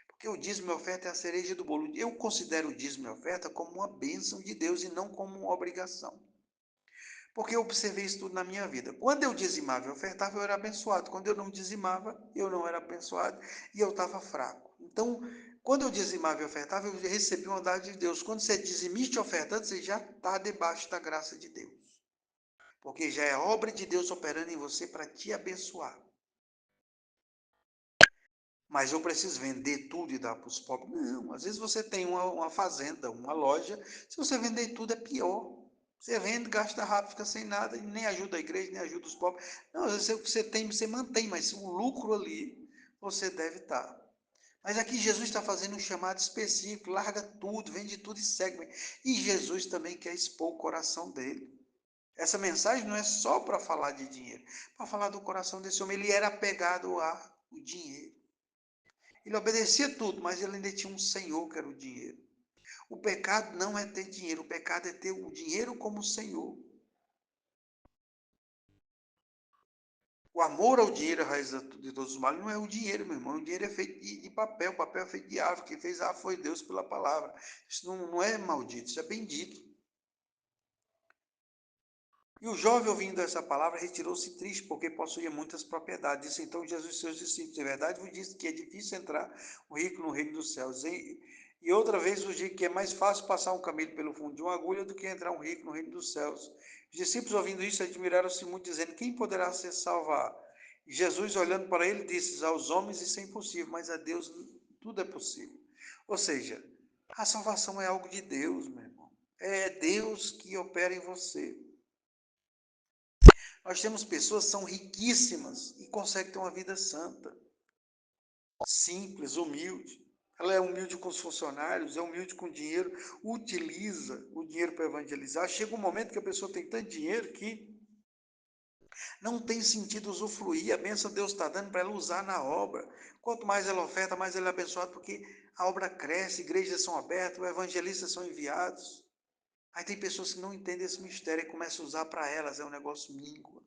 Speaker 1: Porque o dízimo e oferta é a cereja do bolo. Eu considero o dízimo e oferta como uma bênção de Deus e não como uma obrigação. Porque eu observei isso tudo na minha vida. Quando eu dizimava e ofertava, eu era abençoado. Quando eu não dizimava, eu não era abençoado e eu estava fraco. Então, quando eu dizimava e ofertava, eu recebi uma dádiva de Deus. Quando você é dizimista e ofertante, você já está debaixo da graça de Deus. Porque já é obra de Deus operando em você para te abençoar. Mas eu preciso vender tudo e dar para os pobres. Não, às vezes você tem uma fazenda, uma loja, se você vender tudo é pior. Você vende, gasta rápido, fica sem nada, e nem ajuda a igreja, nem ajuda os pobres. Não, às vezes o que você tem, você mantém, mas o lucro ali, você deve estar. Mas aqui Jesus está fazendo um chamado específico, larga tudo, vende tudo e segue-me. E Jesus também quer expor o coração dele. Essa mensagem não é só para falar de dinheiro, para falar do coração desse homem. Ele era apegado ao dinheiro. Ele obedecia tudo, mas ele ainda tinha um senhor que era o dinheiro. O pecado não é ter dinheiro, o pecado é ter o dinheiro como senhor. O amor ao dinheiro, a raiz de todos os males, não é o dinheiro, meu irmão. O dinheiro é feito de papel, o papel é feito de árvore. Quem fez a árvore foi Deus pela palavra. Isso não é maldito, isso é bendito. E o jovem, ouvindo essa palavra, retirou-se triste, porque possuía muitas propriedades. Disse então Jesus aos seus discípulos: de verdade vos disse que é difícil entrar o rico no reino dos céus. E outra vez vos digo que é mais fácil passar um camelo pelo fundo de uma agulha do que entrar um rico no reino dos céus. Os discípulos, ouvindo isso, admiraram-se muito, dizendo: quem poderá se salvar? E Jesus, olhando para ele, disse: aos homens isso é impossível, mas a Deus tudo é possível. Ou seja, a salvação é algo de Deus, meu irmão. É Deus que opera em você. Nós temos pessoas que são riquíssimas e conseguem ter uma vida santa, simples, humilde. Ela é humilde com os funcionários, é humilde com o dinheiro, utiliza o dinheiro para evangelizar. Chega um momento que a pessoa tem tanto dinheiro que não tem sentido usufruir. A bênção que Deus está dando para ela usar na obra. Quanto mais ela oferta, mais ela é abençoada, porque a obra cresce, igrejas são abertas, evangelistas são enviados. Aí tem pessoas que não entendem esse mistério e começam a usar para elas, é um negócio míngua.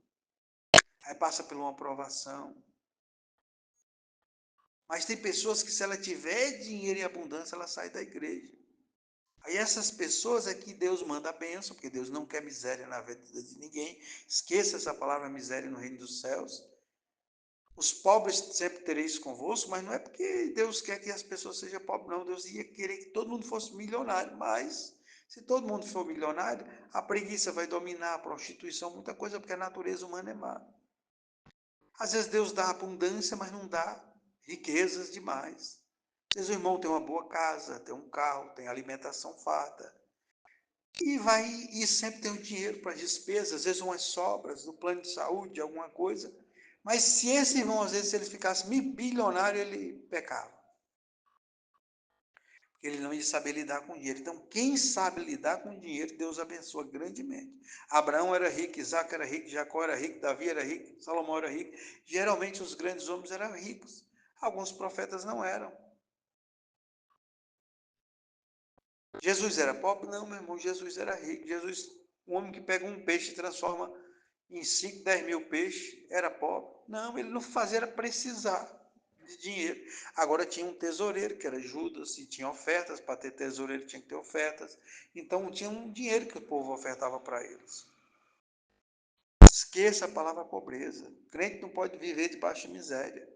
Speaker 1: Aí passa por uma aprovação. Mas tem pessoas que, se ela tiver dinheiro em abundância, ela sai da igreja. Aí essas pessoas é que Deus manda a bênção, porque Deus não quer miséria na vida de ninguém. Esqueça essa palavra miséria no reino dos céus. Os pobres sempre tereis convosco, mas não é porque Deus quer que as pessoas sejam pobres, não. Deus ia querer que todo mundo fosse milionário, mas se todo mundo for milionário, a preguiça vai dominar, a prostituição, muita coisa, porque a natureza humana é má. Às vezes Deus dá abundância, mas não dá riquezas demais. Às vezes o irmão tem uma boa casa, tem um carro, tem alimentação farta. E sempre tem o dinheiro para despesas, às vezes umas sobras no plano de saúde, alguma coisa. Mas se esse irmão, às vezes, se ele ficasse bilionário, ele pecava. Porque ele não ia saber lidar com dinheiro. Então, quem sabe lidar com dinheiro, Deus abençoa grandemente. Abraão era rico, Isaac era rico, Jacó era rico, Davi era rico, Salomão era rico. Geralmente os grandes homens eram ricos. Alguns profetas não eram. Jesus era pobre? Não, meu irmão, Jesus era rico. Jesus, um homem que pega um peixe e transforma em 5, 10 mil peixes, era pobre? Não, ele não fazia, era precisar de dinheiro. Agora tinha um tesoureiro, que era Judas, e tinha ofertas, para ter tesoureiro tinha que ter ofertas. Então tinha um dinheiro que o povo ofertava para eles. Esqueça a palavra pobreza. O crente não pode viver debaixo de miséria.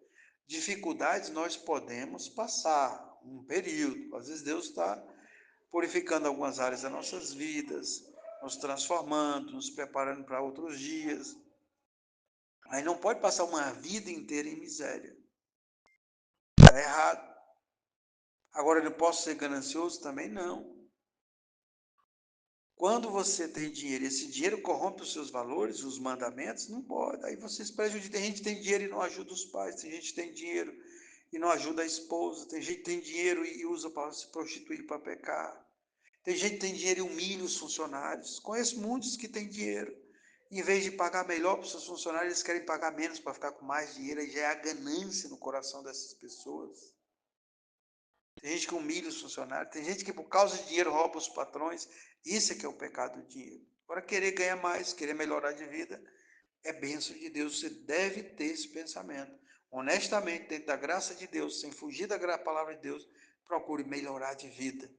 Speaker 1: Dificuldades nós podemos passar um período. Às vezes Deus está purificando algumas áreas das nossas vidas, nos transformando, nos preparando para outros dias. Mas não pode passar uma vida inteira em miséria. Está errado. Agora, eu não posso ser ganancioso? Também não. Quando você tem dinheiro, esse dinheiro corrompe os seus valores, os mandamentos, não pode. Aí vocês prejudicam. Tem gente que tem dinheiro e não ajuda os pais, tem gente que tem dinheiro e não ajuda a esposa, tem gente que tem dinheiro e usa para se prostituir, para pecar. Tem gente que tem dinheiro e humilha os funcionários. Conheço muitos que têm dinheiro. Em vez de pagar melhor para os seus funcionários, eles querem pagar menos para ficar com mais dinheiro. Aí já é a ganância no coração dessas pessoas. Tem gente que humilha os funcionários. Tem gente que, por causa de dinheiro, rouba os patrões. Isso é que é o pecado do dinheiro. Agora, querer ganhar mais, querer melhorar de vida, é bênção de Deus. Você deve ter esse pensamento. Honestamente, dentro da graça de Deus, sem fugir da palavra de Deus, procure melhorar de vida.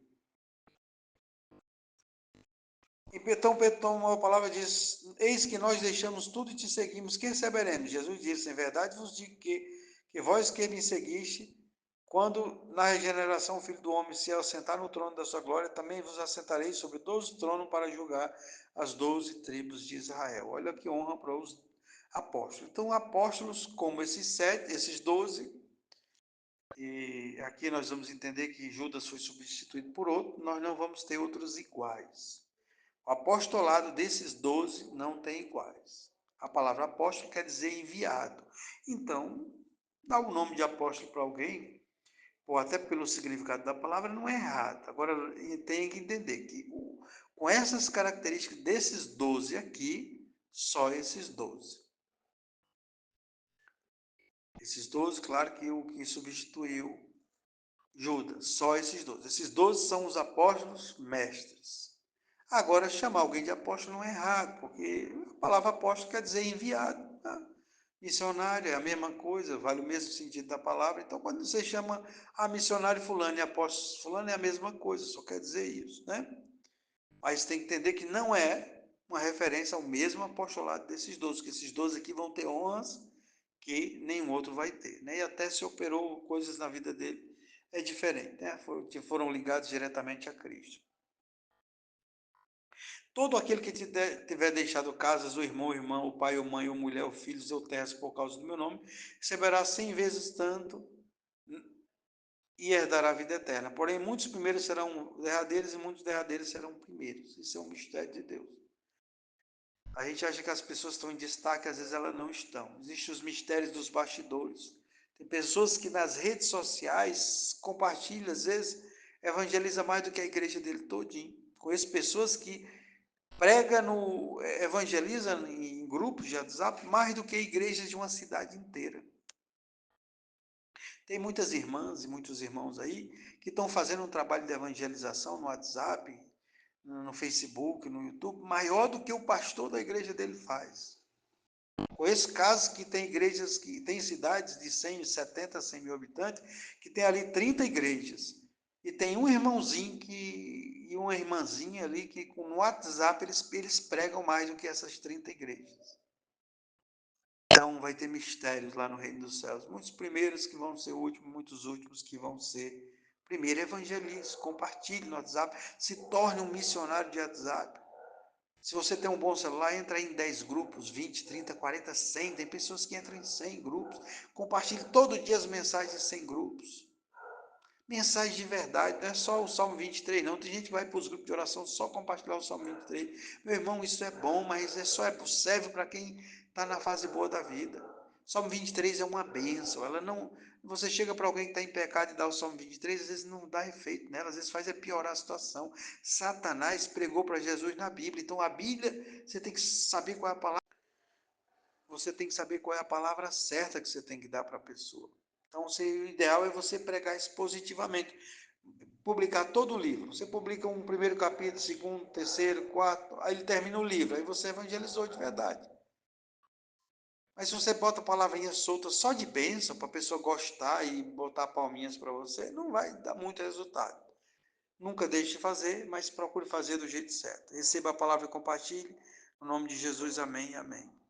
Speaker 1: Então, a palavra diz: Eis que nós deixamos tudo e te seguimos, que receberemos? Jesus disse: Em verdade vos digo que vós que me seguiste, quando na regeneração o Filho do Homem se assentar no trono da sua glória, também vos assentareis sobre 12 tronos para julgar as 12 tribos de Israel. Olha que honra para os apóstolos. Então, apóstolos como esses 7, esses 12, e aqui nós vamos entender que Judas foi substituído por outro, nós não vamos ter outros iguais. O apostolado desses 12 não tem iguais. A palavra apóstolo quer dizer enviado. Então, dar o nome de apóstolo para alguém, ou até pelo significado da palavra, não é errado. Agora, tem que entender que com essas características desses 12 aqui, só esses 12. Esses 12, claro que o que substituiu Judas, só esses 12. Esses 12 são os apóstolos mestres. Agora, chamar alguém de apóstolo não é errado, porque a palavra apóstolo quer dizer enviado. Tá? Missionário é a mesma coisa, vale o mesmo sentido da palavra. Então, quando você chama missionário fulano e apóstolo fulano, é a mesma coisa, só quer dizer isso, né? Mas tem que entender que não é uma referência ao mesmo apostolado desses 12, que esses 12 aqui vão ter honras que nenhum outro vai ter, né? E até se operou coisas na vida dele, é diferente, né? Que foram ligados diretamente a Cristo. Todo aquele que tiver deixado casas, o irmão, o irmã, o pai, ou mãe, ou mulher, ou filhos, ou terras por causa do meu nome, receberá 100 vezes tanto e herdará a vida eterna. Porém, muitos primeiros serão derradeiros e muitos derradeiros serão primeiros. Isso é um mistério de Deus. A gente acha que as pessoas estão em destaque, às vezes elas não estão. Existem os mistérios dos bastidores. Tem pessoas que nas redes sociais compartilham, às vezes, evangeliza mais do que a igreja dele todinho. Conheço pessoas que evangeliza em grupos de WhatsApp mais do que igrejas de uma cidade inteira. Tem muitas irmãs e muitos irmãos aí que estão fazendo um trabalho de evangelização no WhatsApp, no Facebook, no YouTube, maior do que o pastor da igreja dele faz. Conheço casos que tem igrejas, que tem cidades de 100, 70, 100 mil habitantes, que tem ali 30 igrejas. E tem um irmãozinho e uma irmãzinha ali que no WhatsApp eles pregam mais do que essas 30 igrejas. Então vai ter mistérios lá no reino dos céus. Muitos primeiros que vão ser últimos, muitos últimos que vão ser primeiro. Evangelize, compartilhe no WhatsApp, se torne um missionário de WhatsApp. Se você tem um bom celular, entra em 10 grupos, 20, 30, 40, 100. Tem pessoas que entram em 100 grupos. Compartilhe todo dia as mensagens em 100 grupos. Mensagem de verdade, não é só o Salmo 23, não. Tem gente que vai para os grupos de oração só compartilhar o Salmo 23. Meu irmão, isso é bom, mas serve para quem está na fase boa da vida. O Salmo 23 é uma bênção. Ela não, você chega para alguém que está em pecado e dá o Salmo 23, às vezes não dá efeito nela, às vezes faz piorar a situação. Satanás pregou para Jesus na Bíblia. Então a Bíblia, você tem que saber qual é a palavra. Você tem que saber qual é a palavra certa que você tem que dar para a pessoa. Então, o ideal é você pregar isso positivamente. publicar todo o livro. Você publica um primeiro capítulo, segundo, terceiro, quarto, aí ele termina o livro, aí você evangelizou de verdade. Mas se você bota palavrinhas soltas só de bênção, para a pessoa gostar e botar palminhas para você, não vai dar muito resultado. Nunca deixe de fazer, mas procure fazer do jeito certo. Receba a palavra e compartilhe. No nome de Jesus, amém e amém.